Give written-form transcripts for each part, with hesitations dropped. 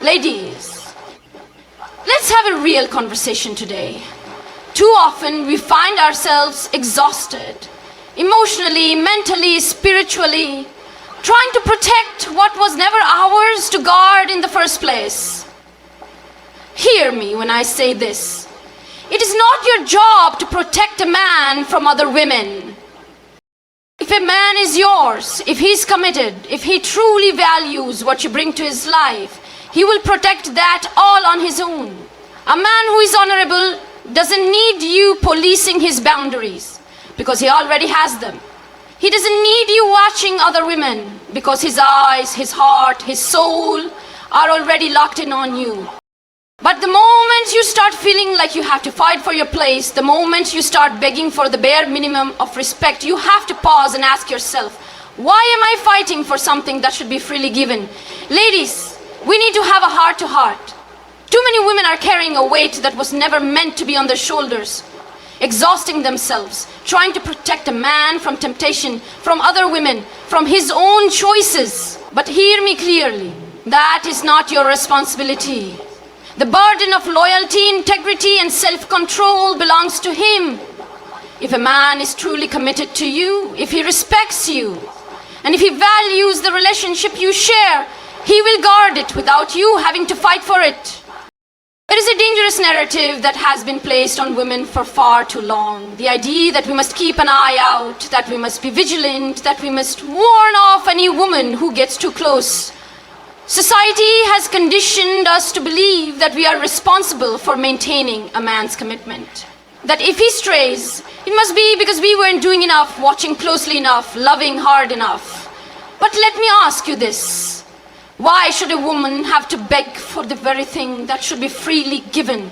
Ladies, let's have a real conversation today. Too often we find ourselves exhausted, emotionally, mentally, spiritually, trying to protect what was never ours to guard in the first place. Hear me when I say this. It is not your job to protect a man from other women. If a man is yours, if he's committed, if he truly values what you bring to his life, he will protect that all on his own. A man who is honorable doesn't need you policing his boundaries because he already has them. He doesn't need you watching other women because his eyes, his heart, his soul are already locked in on you. But the moment you start feeling like you have to fight for your place, the moment you start begging for the bare minimum of respect, you have to pause and ask yourself, why am I fighting for something that should be freely given? Ladies, we need to have a heart-to-heart. Too many women are carrying a weight that was never meant to be on their shoulders, exhausting themselves, trying to protect a man from temptation, from other women, from his own choices. But hear me clearly, that is not your responsibility. The burden of loyalty, integrity, and self-control belongs to him. If a man is truly committed to you, if he respects you, and if he values the relationship you share, he will guard it without you having to fight for it. It is a dangerous narrative that has been placed on women for far too long. The idea that we must keep an eye out, that we must be vigilant, that we must warn off any woman who gets too close. Society has conditioned us to believe that we are responsible for maintaining a man's commitment. That if he strays, it must be because we weren't doing enough, watching closely enough, loving hard enough. But let me ask you this. Why should a woman have to beg for the very thing that should be freely given?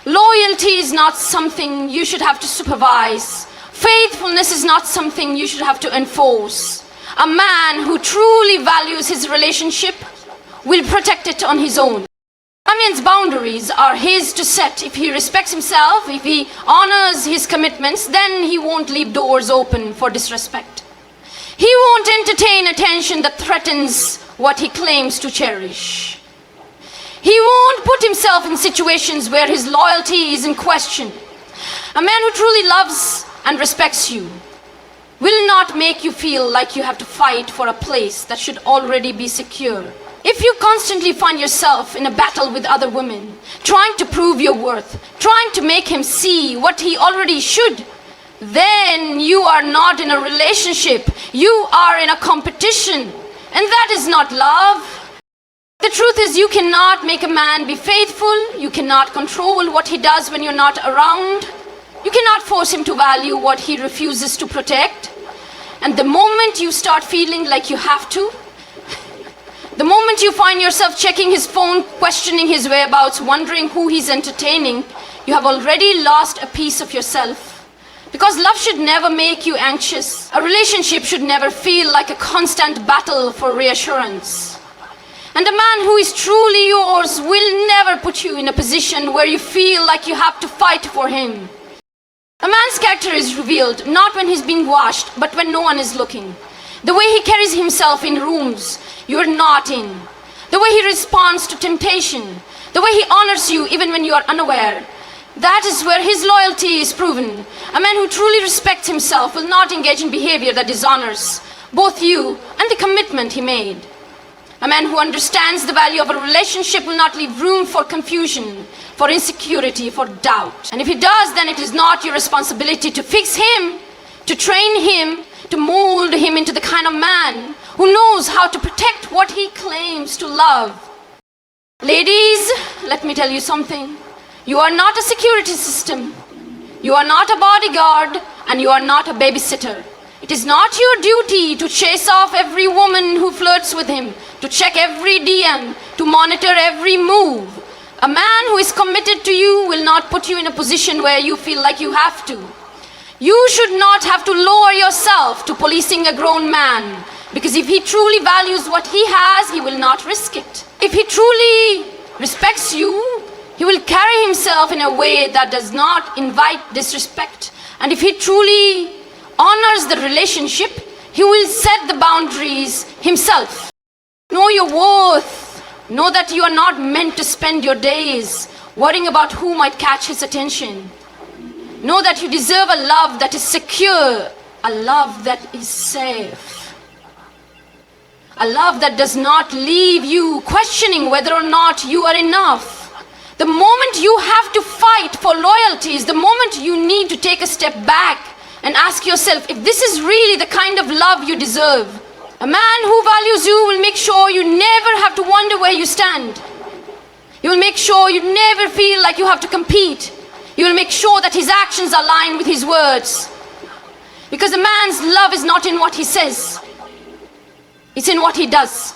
Loyalty is not something you should have to supervise. Faithfulness is not something you should have to enforce. A man who truly values his relationship will protect it on his own. A man's boundaries are his to set. If he respects himself, if he honors his commitments, then he won't leave doors open for disrespect. He won't entertain attention that threatens what he claims to cherish. He won't put himself in situations where his loyalty is in question. A man who truly loves and respects you will not make you feel like you have to fight for a place that should already be secure. If you constantly find yourself in a battle with other women, trying to prove your worth, trying to make him see what he already should, then you are not in a relationship. You are in a competition. And that is not love. The truth is, you cannot make a man be faithful. You cannot control what he does when you're not around. You cannot force him to value what he refuses to protect. And the moment you start feeling like you have to, the moment you find yourself checking his phone, questioning his whereabouts, wondering who he's entertaining, you have already lost a piece of yourself. Because love should never make you anxious. A relationship should never feel like a constant battle for reassurance. And a man who is truly yours will never put you in a position where you feel like you have to fight for him. A man's character is revealed not when he's being watched, but when no one is looking. The way he carries himself in rooms you're not in. The way he responds to temptation. The way he honors you even when you are unaware. That is where his loyalty is proven. A man who truly respects himself will not engage in behavior that dishonors both you and the commitment he made. A man who understands the value of a relationship will not leave room for confusion, for insecurity, for doubt. And if he does, then it is not your responsibility to fix him, to train him, to mold him into the kind of man who knows how to protect what he claims to love. Ladies, let me tell you something. You are not a security system. You are not a bodyguard, and you are not a babysitter. It is not your duty to chase off every woman who flirts with him, to check every DM, to monitor every move. A man who is committed to you will not put you in a position where you feel like you have to. You should not have to lower yourself to policing a grown man, because if he truly values what he has, he will not risk it. If he truly respects you, he will carry himself in a way that does not invite disrespect. And if he truly honors the relationship, he will set the boundaries himself. Know your worth. Know that you are not meant to spend your days worrying about who might catch his attention. Know that you deserve a love that is secure, a love that is safe. A love that does not leave you questioning whether or not you are enough. The moment you have to fight for loyalty is the moment you need to take a step back and ask yourself if this is really the kind of love you deserve. A man who values you will make sure you never have to wonder where you stand. He will make sure you never feel like you have to compete. He will make sure that his actions align with his words. Because a man's love is not in what he says. It's in what he does.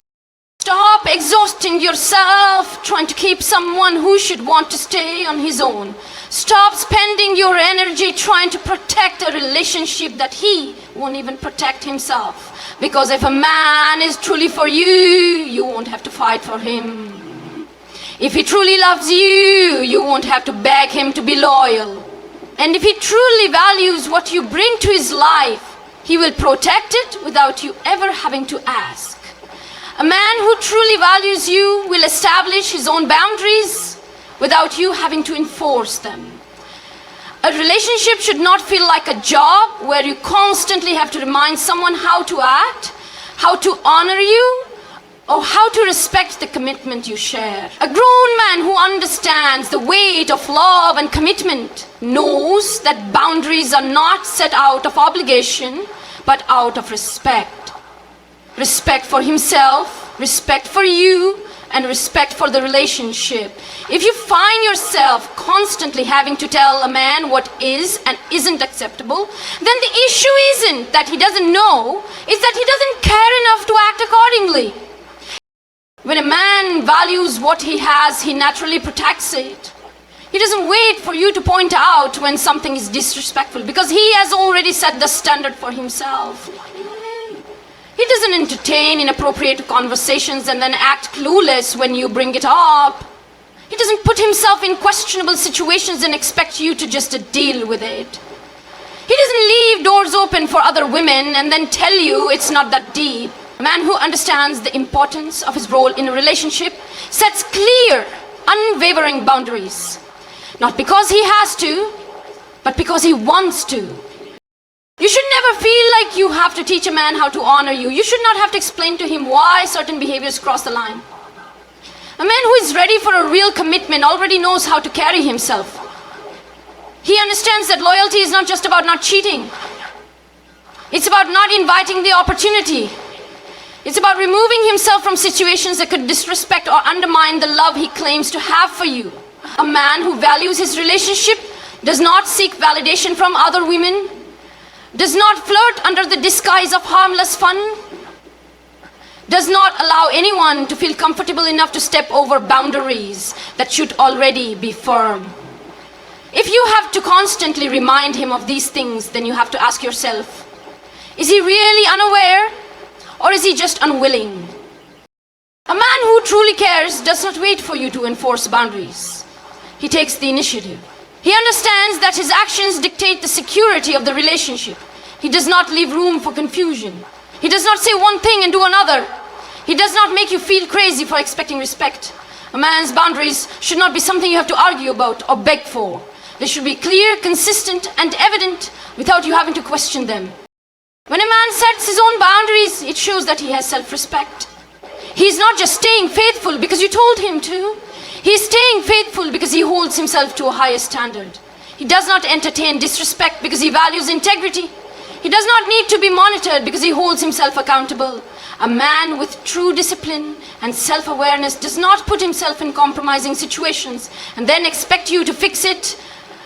Stop exhausting yourself trying to keep someone who should want to stay on his own. Stop spending your energy trying to protect a relationship that he won't even protect himself. Because if a man is truly for you, you won't have to fight for him. If he truly loves you, you won't have to beg him to be loyal. And if he truly values what you bring to his life, he will protect it without you ever having to ask. A man who truly values you will establish his own boundaries without you having to enforce them. A relationship should not feel like a job where you constantly have to remind someone how to act, how to honor you, or how to respect the commitment you share. A grown man who understands the weight of love and commitment knows that boundaries are not set out of obligation, but out of respect. Respect for himself, respect for you, and respect for the relationship. If you find yourself constantly having to tell a man what is and isn't acceptable, then the issue isn't that he doesn't know, it's that he doesn't care enough to act accordingly. When a man values what he has, he naturally protects it. He doesn't wait for you to point out when something is disrespectful because he has already set the standard for himself. He doesn't entertain inappropriate conversations and then act clueless when you bring it up. He doesn't put himself in questionable situations and expect you to just deal with it. He doesn't leave doors open for other women and then tell you it's not that deep. A man who understands the importance of his role in a relationship sets clear, unwavering boundaries. Not because he has to, but because he wants to. You should never feel like you have to teach a man how to honor you. You should not have to explain to him why certain behaviors cross the line. A man who is ready for a real commitment already knows how to carry himself. He understands that loyalty is not just about not cheating. It's about not inviting the opportunity. It's about removing himself from situations that could disrespect or undermine the love he claims to have for you. A man who values his relationship does not seek validation from other women, does not flirt under the disguise of harmless fun, does not allow anyone to feel comfortable enough to step over boundaries that should already be firm. If you have to constantly remind him of these things, then you have to ask yourself, is he really unaware or is he just unwilling? A man who truly cares does not wait for you to enforce boundaries. He takes the initiative. He understands that his actions dictate the security of the relationship. He does not leave room for confusion. He does not say one thing and do another. He does not make you feel crazy for expecting respect. A man's boundaries should not be something you have to argue about or beg for. They should be clear, consistent, and evident without you having to question them. When a man sets his own boundaries, it shows that he has self-respect. He is not just staying faithful because you told him to. He is staying faithful because he holds himself to a higher standard. He does not entertain disrespect because he values integrity. He does not need to be monitored because he holds himself accountable. A man with true discipline and self-awareness does not put himself in compromising situations and then expect you to fix it.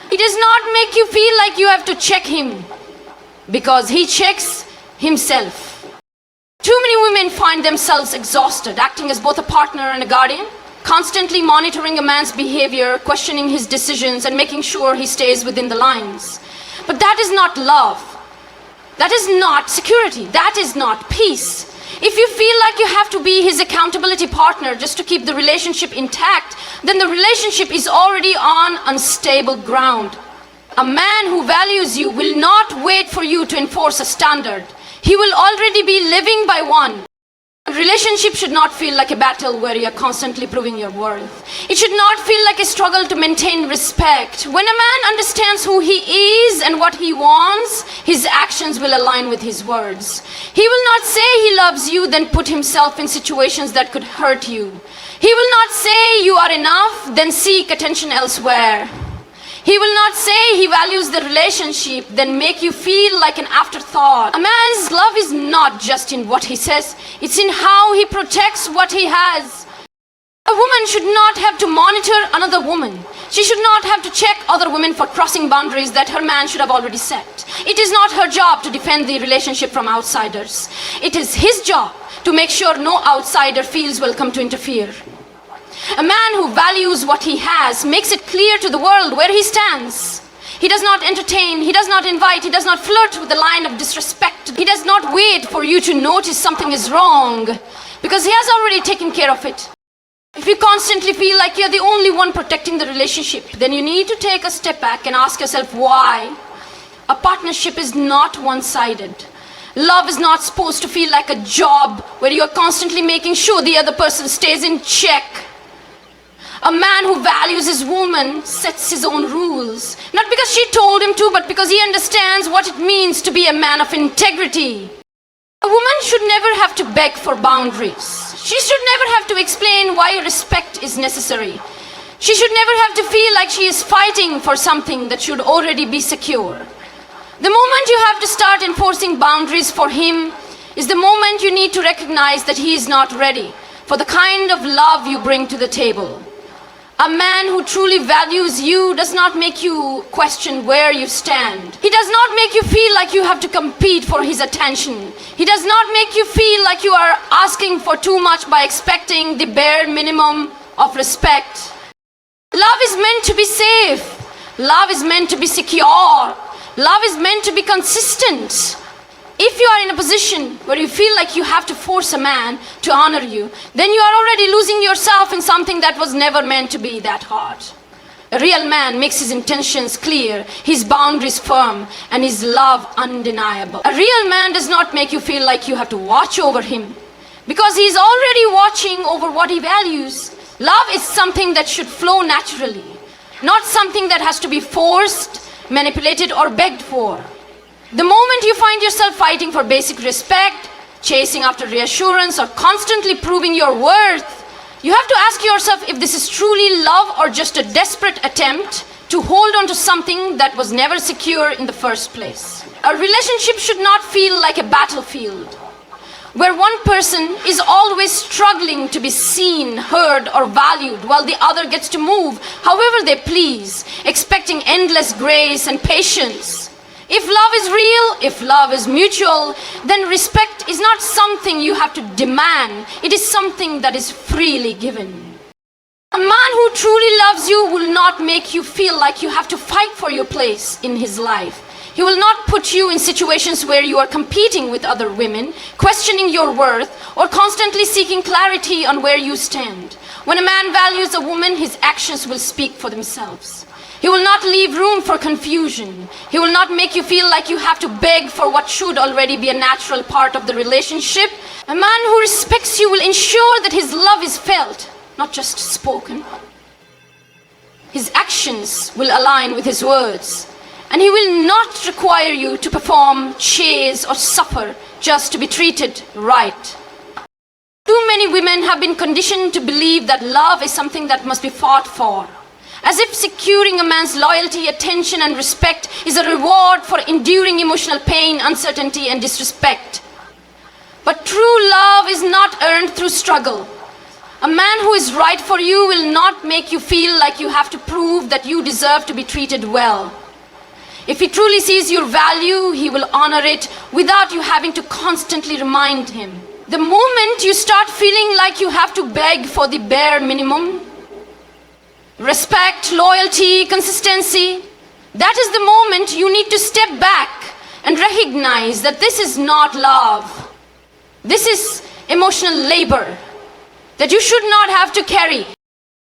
He does not make you feel like you have to check him because he checks himself. Too many women find themselves exhausted, acting as both a partner and a guardian, constantly monitoring a man's behavior, questioning his decisions, and making sure he stays within the lines. But that is not love. That is not security. That is not peace. If you feel like you have to be his accountability partner just to keep the relationship intact, then the relationship is already on unstable ground. A man who values you will not wait for you to enforce a standard. He will already be living by one. A relationship should not feel like a battle where you're constantly proving your worth. It should not feel like a struggle to maintain respect. When a man understands who he is and what he wants, his actions will align with his words. He will not say he loves you, then put himself in situations that could hurt you. He will not say you are enough, then seek attention elsewhere. He will not say he values the relationship, then make you feel like an afterthought. A man's love is not just in what he says, it's in how he protects what he has. A woman should not have to monitor another woman. She should not have to check other women for crossing boundaries that her man should have already set. It is not her job to defend the relationship from outsiders. It is his job to make sure no outsider feels welcome to interfere. A man who values what he has makes it clear to the world where he stands. He does not entertain, he does not invite, he does not flirt with the line of disrespect. He does not wait for you to notice something is wrong, because he has already taken care of it. If you constantly feel like you're the only one protecting the relationship, then you need to take a step back and ask yourself why. A partnership is not one-sided. Love is not supposed to feel like a job where you're constantly making sure the other person stays in check. A man who values his woman sets his own rules, not because she told him to, but because he understands what it means to be a man of integrity. A woman should never have to beg for boundaries. She should never have to explain why respect is necessary. She should never have to feel like she is fighting for something that should already be secure. The moment you have to start enforcing boundaries for him is the moment you need to recognize that he is not ready for the kind of love you bring to the table. A man who truly values you does not make you question where you stand. He does not make you feel like you have to compete for his attention. He does not make you feel like you are asking for too much by expecting the bare minimum of respect. Love is meant to be safe. Love is meant to be secure. Love is meant to be consistent. If you are in a position where you feel like you have to force a man to honor you, then you are already losing yourself in something that was never meant to be that hard. A real man makes his intentions clear, his boundaries firm, and his love undeniable. A real man does not make you feel like you have to watch over him, because he is already watching over what he values. Love is something that should flow naturally, not something that has to be forced, manipulated, or begged for. The moment you find yourself fighting for basic respect, chasing after reassurance, or constantly proving your worth, you have to ask yourself if this is truly love or just a desperate attempt to hold on to something that was never secure in the first place. A relationship should not feel like a battlefield, where one person is always struggling to be seen, heard, or valued, while the other gets to move however they please, expecting endless grace and patience. If love is real, if love is mutual, then respect is not something you have to demand. It is something that is freely given. A man who truly loves you will not make you feel like you have to fight for your place in his life. He will not put you in situations where you are competing with other women, questioning your worth, or constantly seeking clarity on where you stand. When a man values a woman, his actions will speak for themselves. He will not leave room for confusion. He will not make you feel like you have to beg for what should already be a natural part of the relationship. A man who respects you will ensure that his love is felt, not just spoken. His actions will align with his words, and he will not require you to perform, chase, or suffer just to be treated right. Too many women have been conditioned to believe that love is something that must be fought for, as if securing a man's loyalty, attention, and respect is a reward for enduring emotional pain, uncertainty, and disrespect. But true love is not earned through struggle. A man who is right for you will not make you feel like you have to prove that you deserve to be treated well. If he truly sees your value, he will honor it without you having to constantly remind him. The moment you start feeling like you have to beg for the bare minimum, respect, loyalty, consistency, that is the moment you need to step back and recognize that this is not love. This is emotional labor that you should not have to carry.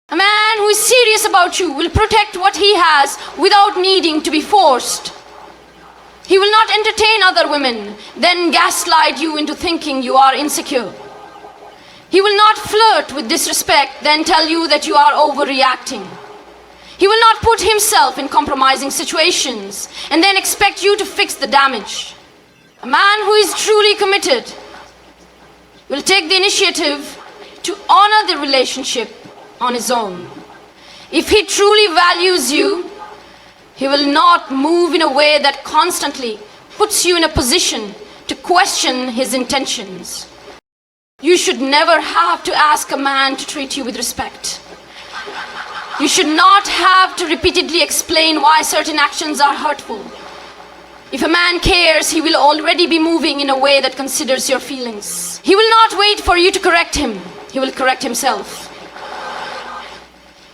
A man who is serious about you will protect what he has without needing to be forced. He will not entertain other women, then gaslight you into thinking you are insecure. He will not flirt with disrespect, then tell you that you are overreacting. He will not put himself in compromising situations and then expect you to fix the damage. A man who is truly committed will take the initiative to honor the relationship on his own. If he truly values you, he will not move in a way that constantly puts you in a position to question his intentions. You should never have to ask a man to treat you with respect. You should not have to repeatedly explain why certain actions are hurtful. If a man cares, he will already be moving in a way that considers your feelings. He will not wait for you to correct him. He will correct himself.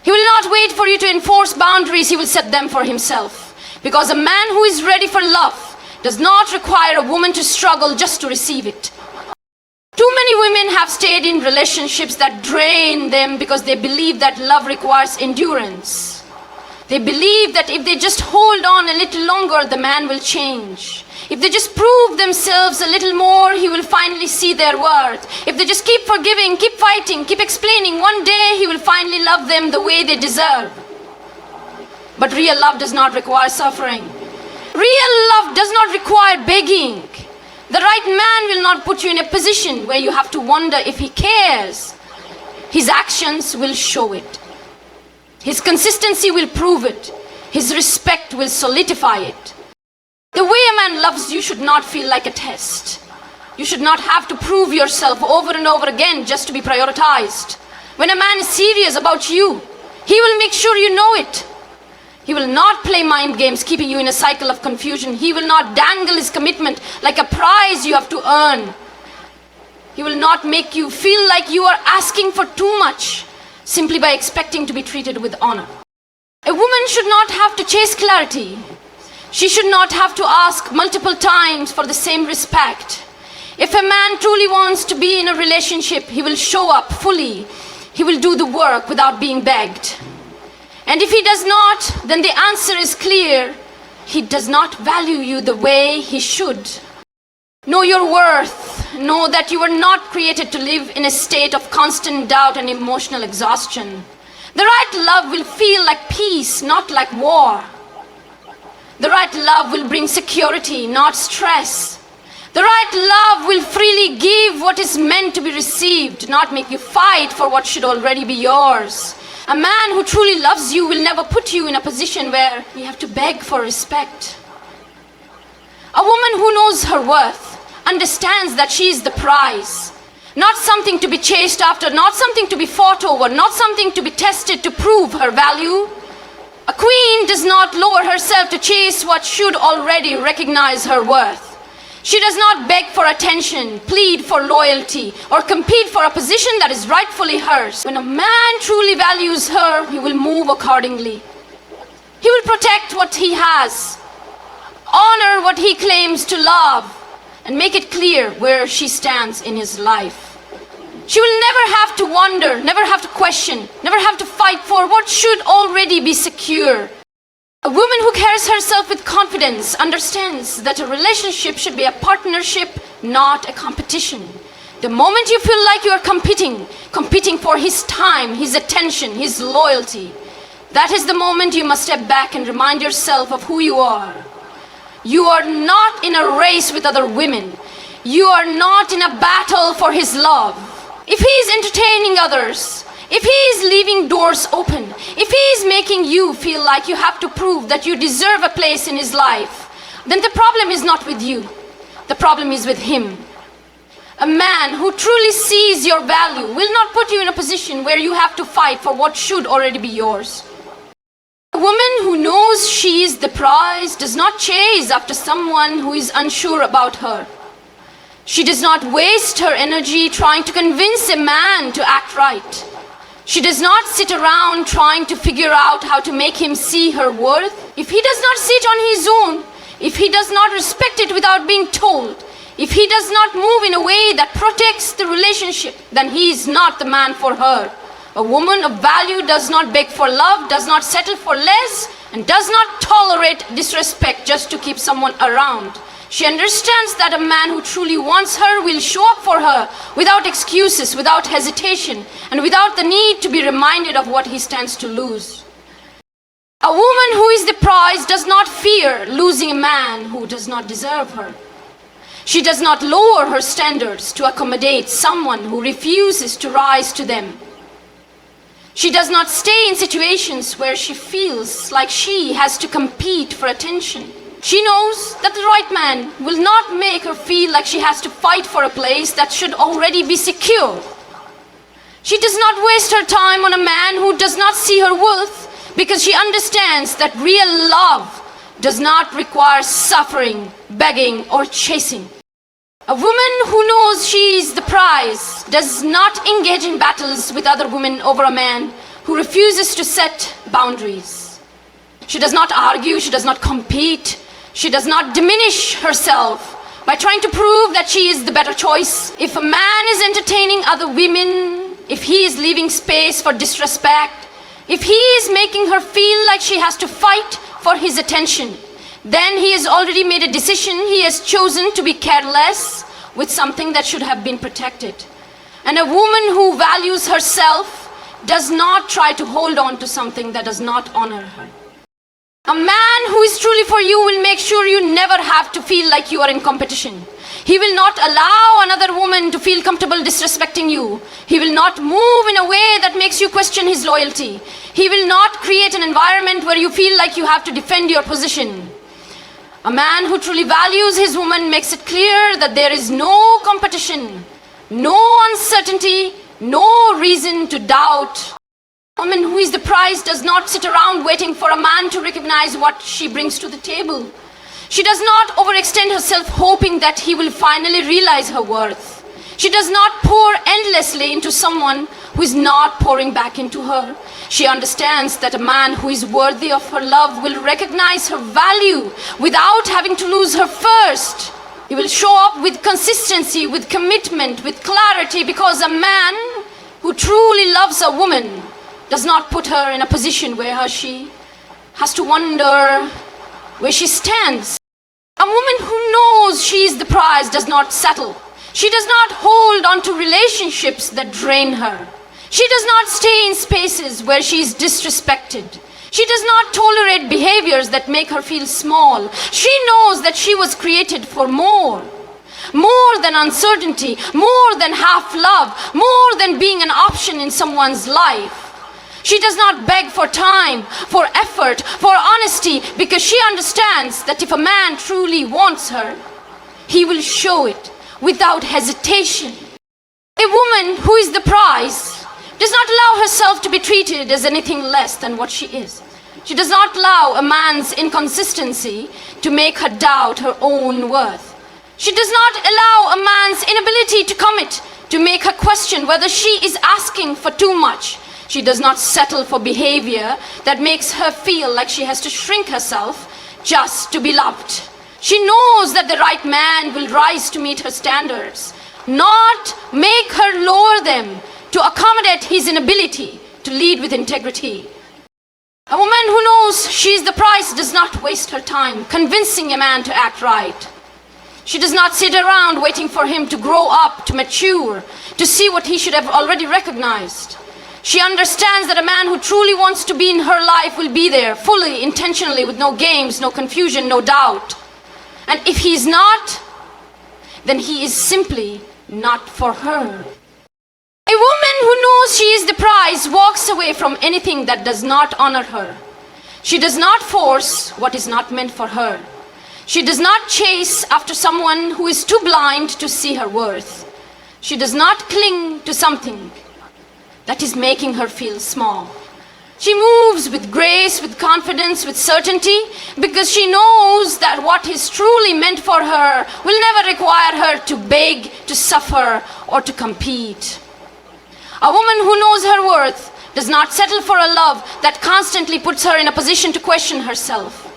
He will not wait for you to enforce boundaries. He will set them for himself. Because a man who is ready for love does not require a woman to struggle just to receive it. Too many women have stayed in relationships that drain them because they believe that love requires endurance. They believe that if they just hold on a little longer, the man will change. If they just prove themselves a little more, he will finally see their worth. If they just keep forgiving, keep fighting, keep explaining, one day he will finally love them the way they deserve. But real love does not require suffering. Real love does not require begging. The right man will not put you in a position where you have to wonder if he cares. His actions will show it. His consistency will prove it. His respect will solidify it. The way a man loves you should not feel like a test. You should not have to prove yourself over and over again just to be prioritized. When a man is serious about you, he will make sure you know it. He will not play mind games, keeping you in a cycle of confusion. He will not dangle his commitment like a prize you have to earn. He will not make you feel like you are asking for too much simply by expecting to be treated with honor. A woman should not have to chase clarity. She should not have to ask multiple times for the same respect. If a man truly wants to be in a relationship, he will show up fully. He will do the work without being begged. And if he does not, then the answer is clear. He does not value you the way he should. Know your worth. Know that you are not created to live in a state of constant doubt and emotional exhaustion. The right love will feel like peace, not like war. The right love will bring security, not stress. The right love will freely give what is meant to be received, not make you fight for what should already be yours. A man who truly loves you will never put you in a position where you have to beg for respect. A woman who knows her worth understands that she is the prize, not something to be chased after, not something to be fought over, not something to be tested to prove her value. A queen does not lower herself to chase what should already recognize her worth. She does not beg for attention, plead for loyalty, or compete for a position that is rightfully hers. When a man truly values her, he will move accordingly. He will protect what he has, honor what he claims to love, and make it clear where she stands in his life. She will never have to wonder, never have to question, never have to fight for what should already be secure. A woman who carries herself with confidence understands that a relationship should be a partnership, not a competition. The moment you feel like you are competing for his time, his attention, his loyalty, that is the moment you must step back and remind yourself of who you are. You are not in a race with other women. You are not in a battle for his love. If he is entertaining others, if he is leaving doors open, if he is making you feel like you have to prove that you deserve a place in his life, then the problem is not with you. The problem is with him. A man who truly sees your value will not put you in a position where you have to fight for what should already be yours. A woman who knows she is the prize does not chase after someone who is unsure about her. She does not waste her energy trying to convince a man to act right. She does not sit around trying to figure out how to make him see her worth. If he does not see it on his own, if he does not respect it without being told, if he does not move in a way that protects the relationship, then he is not the man for her. A woman of value does not beg for love, does not settle for less, and does not tolerate disrespect just to keep someone around. She understands that a man who truly wants her will show up for her without excuses, without hesitation, and without the need to be reminded of what he stands to lose. A woman who is the prize does not fear losing a man who does not deserve her. She does not lower her standards to accommodate someone who refuses to rise to them. She does not stay in situations where she feels like she has to compete for attention. She knows that the right man will not make her feel like she has to fight for a place that should already be secure. She does not waste her time on a man who does not see her worth, because she understands that real love does not require suffering, begging, or chasing. A woman who knows she is the prize does not engage in battles with other women over a man who refuses to set boundaries. She does not argue, she does not compete, she does not diminish herself by trying to prove that she is the better choice. If a man is entertaining other women, if he is leaving space for disrespect, if he is making her feel like she has to fight for his attention, then he has already made a decision. He has chosen to be careless with something that should have been protected. And a woman who values herself does not try to hold on to something that does not honor her. A man who is truly for you will make sure you never have to feel like you are in competition. He will not allow another woman to feel comfortable disrespecting you. He will not move in a way that makes you question his loyalty. He will not create an environment where you feel like you have to defend your position. A man who truly values his woman makes it clear that there is no competition, no uncertainty, no reason to doubt. A woman who is the prize does not sit around waiting for a man to recognize what she brings to the table. She does not overextend herself hoping that he will finally realize her worth. She does not pour endlessly into someone who is not pouring back into her. She understands that a man who is worthy of her love will recognize her value without having to lose her first. He will show up with consistency, with commitment, with clarity, because a man who truly loves a woman does not put her in a position where she has to wonder where she stands. A woman who knows she is the prize does not settle. She does not hold on to relationships that drain her. She does not stay in spaces where she is disrespected. She does not tolerate behaviors that make her feel small. She knows that she was created for more. More than uncertainty, more than half love, more than being an option in someone's life. She does not beg for time, for effort, for honesty, because she understands that if a man truly wants her, he will show it without hesitation. A woman who is the prize does not allow herself to be treated as anything less than what she is. She does not allow a man's inconsistency to make her doubt her own worth. She does not allow a man's inability to commit to make her question whether she is asking for too much. She does not settle for behavior that makes her feel like she has to shrink herself just to be loved. She knows that the right man will rise to meet her standards, not make her lower them to accommodate his inability to lead with integrity. A woman who knows she is the prize does not waste her time convincing a man to act right. She does not sit around waiting for him to grow up, to mature, to see what he should have already recognized. She understands that a man who truly wants to be in her life will be there, fully, intentionally, with no games, no confusion, no doubt. And if he is not, then he is simply not for her. A woman who knows she is the prize walks away from anything that does not honor her. She does not force what is not meant for her. She does not chase after someone who is too blind to see her worth. She does not cling to something that is making her feel small. She moves with grace, with confidence, with certainty, because she knows that what is truly meant for her will never require her to beg, to suffer, or to compete. A woman who knows her worth does not settle for a love that constantly puts her in a position to question herself.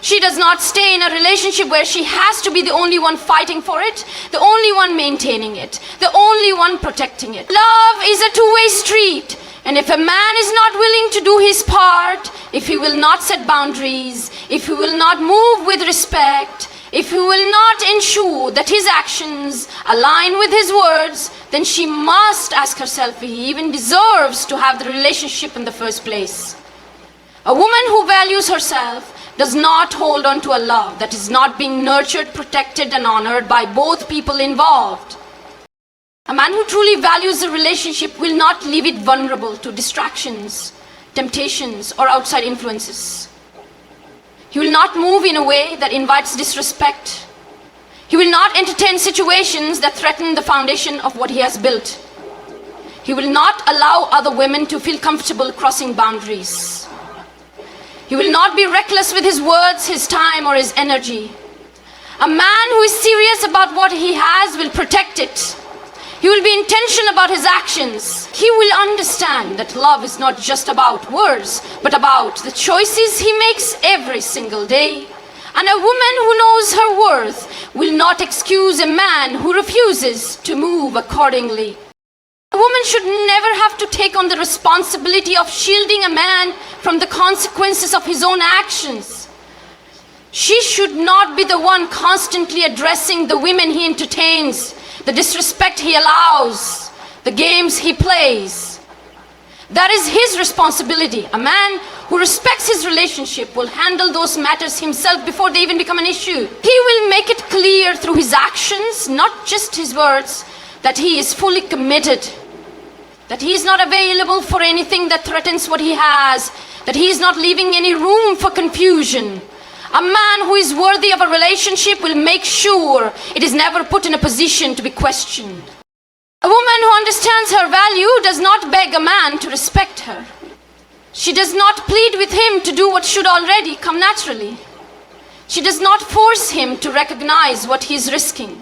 She does not stay in a relationship where she has to be the only one fighting for it, the only one maintaining it, the only one protecting it. Love is a two-way street, and if a man is not willing to do his part, if he will not set boundaries, if he will not move with respect, If he will not ensure that his actions align with his words, then she must ask herself if he even deserves to have the relationship in the first place. A woman who values herself does not hold on to a love that is not being nurtured, protected, and honored by both people involved. A man who truly values a relationship will not leave it vulnerable to distractions, temptations, or outside influences. He will not move in a way that invites disrespect. He will not entertain situations that threaten the foundation of what he has built. He will not allow other women to feel comfortable crossing boundaries. He will not be reckless with his words, his time, or his energy. A man who is serious about what he has will protect it. He will be intentional about his actions. He will understand that love is not just about words, but about the choices he makes every single day. And a woman who knows her worth will not excuse a man who refuses to move accordingly. A woman should never have to take on the responsibility of shielding a man from the consequences of his own actions. She should not be the one constantly addressing the women he entertains, the disrespect he allows, the games he plays. That is his responsibility. A man who respects his relationship will handle those matters himself before they even become an issue. He will make it clear through his actions, not just his words, that he is fully committed, that he is not available for anything that threatens what he has, that he is not leaving any room for confusion. A man who is worthy of a relationship will make sure it is never put in a position to be questioned. A woman who understands her value does not beg a man to respect her. She does not plead with him to do what should already come naturally. She does not force him to recognize what he is risking.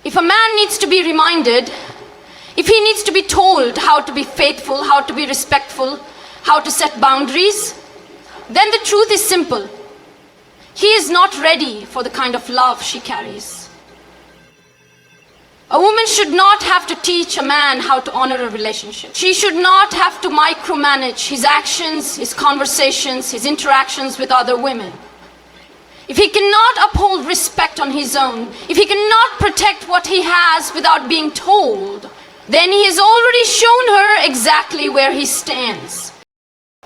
If a man needs to be reminded, if he needs to be told how to be faithful, how to be respectful, how to set boundaries, then the truth is simple. He is not ready for the kind of love she carries. A woman should not have to teach a man how to honor a relationship. She should not have to micromanage his actions, his conversations, his interactions with other women. If he cannot uphold respect on his own, if he cannot protect what he has without being told, then he has already shown her exactly where he stands.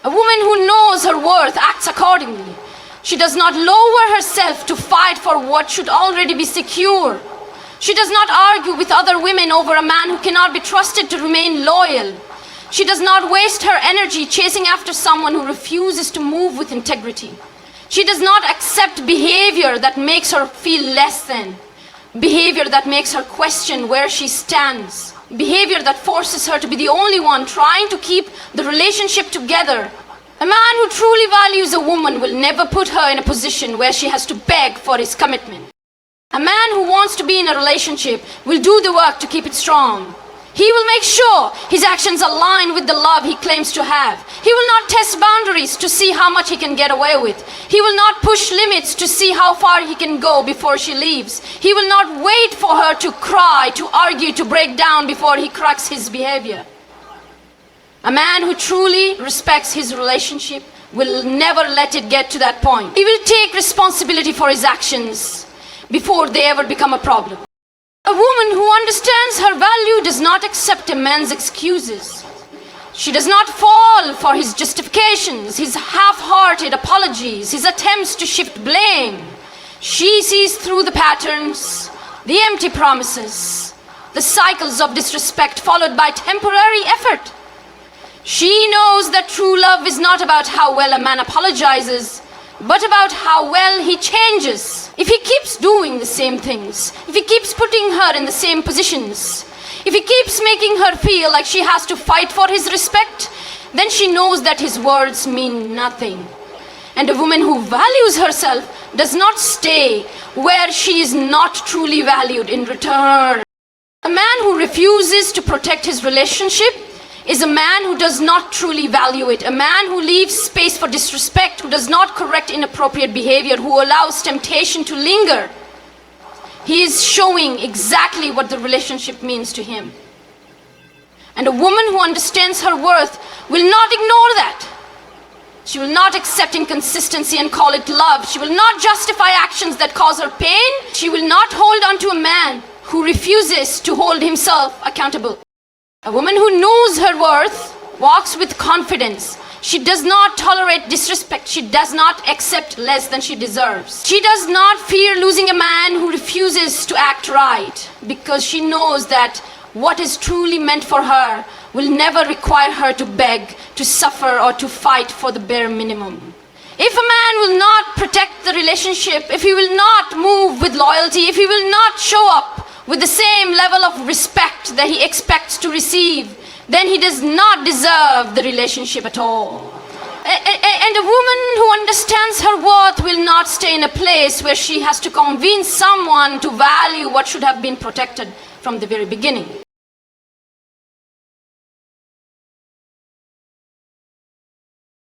A woman who knows her worth acts accordingly. She does not lower herself to fight for what should already be secure. She does not argue with other women over a man who cannot be trusted to remain loyal. She does not waste her energy chasing after someone who refuses to move with integrity. She does not accept behavior that makes her feel less than, behavior that makes her question where she stands, behavior that forces her to be the only one trying to keep the relationship together. A man who truly values a woman will never put her in a position where she has to beg for his commitment. A man who wants to be in a relationship will do the work to keep it strong. He will make sure his actions align with the love he claims to have. He will not test boundaries to see how much he can get away with. He will not push limits to see how far he can go before she leaves. He will not wait for her to cry, to argue, to break down before he corrects his behavior. A man who truly respects his relationship will never let it get to that point. He will take responsibility for his actions before they ever become a problem. A woman who understands her value does not accept a man's excuses. She does not fall for his justifications, his half-hearted apologies, his attempts to shift blame. She sees through the patterns, the empty promises, the cycles of disrespect followed by temporary effort. She knows that true love is not about how well a man apologizes, but about how well he changes. If he keeps doing the same things, if he keeps putting her in the same positions, if he keeps making her feel like she has to fight for his respect, then she knows that his words mean nothing. And a woman who values herself does not stay where she is not truly valued in return. A man who refuses to protect his relationship is a man who does not truly value it, a man who leaves space for disrespect, who does not correct inappropriate behavior, who allows temptation to linger. He is showing exactly what the relationship means to him. And a woman who understands her worth will not ignore that. She will not accept inconsistency and call it love. She will not justify actions that cause her pain. She will not hold on to a man who refuses to hold himself accountable. A woman who knows her worth walks with confidence. She does not tolerate disrespect. She does not accept less than she deserves. She does not fear losing a man who refuses to act right, because she knows that what is truly meant for her will never require her to beg, to suffer, or to fight for the bare minimum. If a man will not protect the relationship, if he will not move with loyalty, if he will not show up with the same level of respect that he expects to receive, then he does not deserve the relationship at all. And a woman who understands her worth will not stay in a place where she has to convince someone to value what should have been protected from the very beginning.